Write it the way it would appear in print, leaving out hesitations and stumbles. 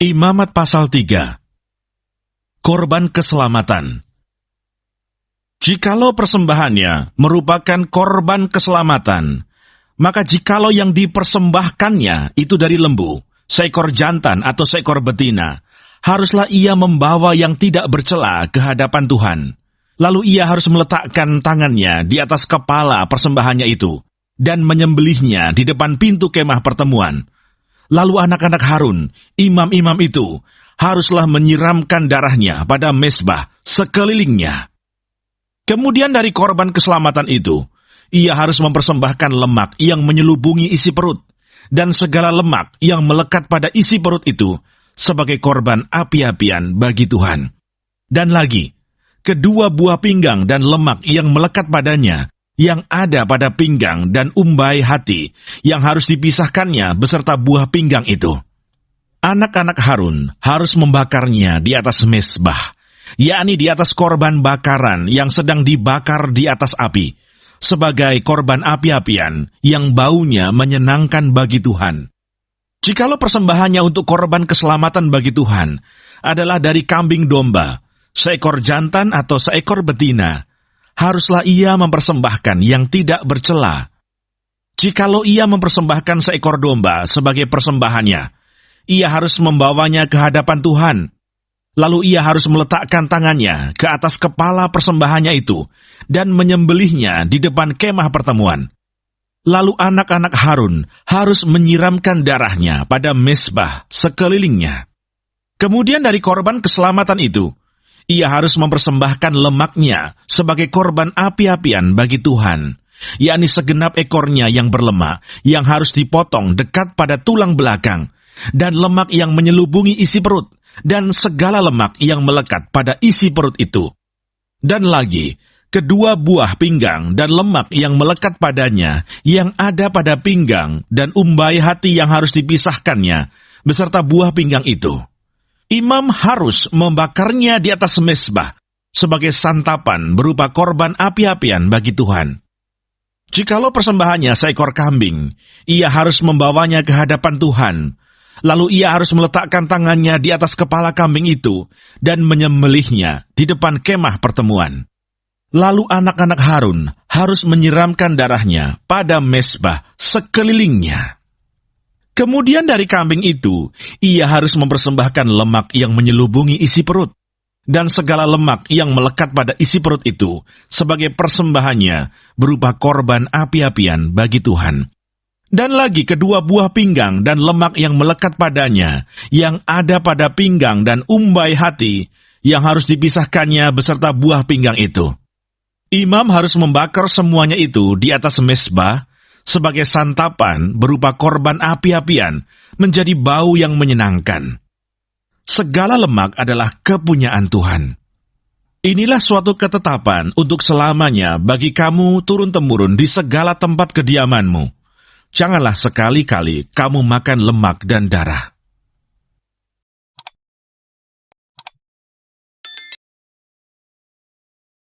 Imamat pasal 3. Korban keselamatan. Jikalau persembahannya merupakan korban keselamatan, maka jikalau yang dipersembahkannya itu dari lembu, seekor jantan atau seekor betina, haruslah ia membawa yang tidak bercela ke hadapan Tuhan. Lalu ia harus meletakkan tangannya di atas kepala persembahannya itu, dan menyembelihnya di depan pintu kemah pertemuan. Lalu anak-anak Harun, imam-imam itu, haruslah menyiramkan darahnya pada mezbah sekelilingnya. Kemudian dari korban keselamatan itu, ia harus mempersembahkan lemak yang menyelubungi isi perut, dan segala lemak yang melekat pada isi perut itu, sebagai korban api-apian bagi Tuhan. Dan lagi, kedua buah pinggang dan lemak yang melekat padanya, yang ada pada pinggang dan umbai hati, yang harus dipisahkannya beserta buah pinggang itu. Anak-anak Harun harus membakarnya di atas mezbah, yakni di atas korban bakaran yang sedang dibakar di atas api, sebagai korban api-apian yang baunya menyenangkan bagi Tuhan. Jikalau persembahannya untuk korban keselamatan bagi Tuhan adalah dari kambing domba, seekor jantan atau seekor betina, haruslah ia mempersembahkan yang tidak bercela. Jikalau ia mempersembahkan seekor domba sebagai persembahannya, ia harus membawanya ke hadapan Tuhan. Lalu ia harus meletakkan tangannya ke atas kepala persembahannya itu, dan menyembelihnya di depan kemah pertemuan. Lalu anak-anak Harun harus menyiramkan darahnya pada mezbah sekelilingnya. Kemudian dari korban keselamatan itu, ia harus mempersembahkan lemaknya sebagai korban api-apian bagi Tuhan, yakni segenap ekornya yang berlemak, yang harus dipotong dekat pada tulang belakang, dan lemak yang menyelubungi isi perut, dan segala lemak yang melekat pada isi perut itu. Dan lagi, kedua buah pinggang dan lemak yang melekat padanya, yang ada pada pinggang dan umbai hati yang harus dipisahkannya, beserta buah pinggang itu. Imam harus membakarnya di atas mezbah sebagai santapan berupa korban api-apian bagi Tuhan. Jikalau persembahannya seekor kambing, ia harus membawanya ke hadapan Tuhan. Lalu ia harus meletakkan tangannya di atas kepala kambing itu dan menyembelihnya di depan kemah pertemuan. Lalu anak-anak Harun harus menyiramkan darahnya pada mezbah sekelilingnya. Kemudian dari kambing itu, ia harus mempersembahkan lemak yang menyelubungi isi perut, dan segala lemak yang melekat pada isi perut itu, sebagai persembahannya berupa korban api-apian bagi Tuhan. Dan lagi kedua buah pinggang dan lemak yang melekat padanya, yang ada pada pinggang dan umbai hati, yang harus dipisahkannya beserta buah pinggang itu. Imam harus membakar semuanya itu di atas mezbah, sebagai santapan berupa korban api-apian, menjadi bau yang menyenangkan. Segala lemak adalah kepunyaan Tuhan. Inilah suatu ketetapan untuk selamanya bagi kamu turun-temurun di segala tempat kediamanmu. Janganlah sekali-kali kamu makan lemak dan darah.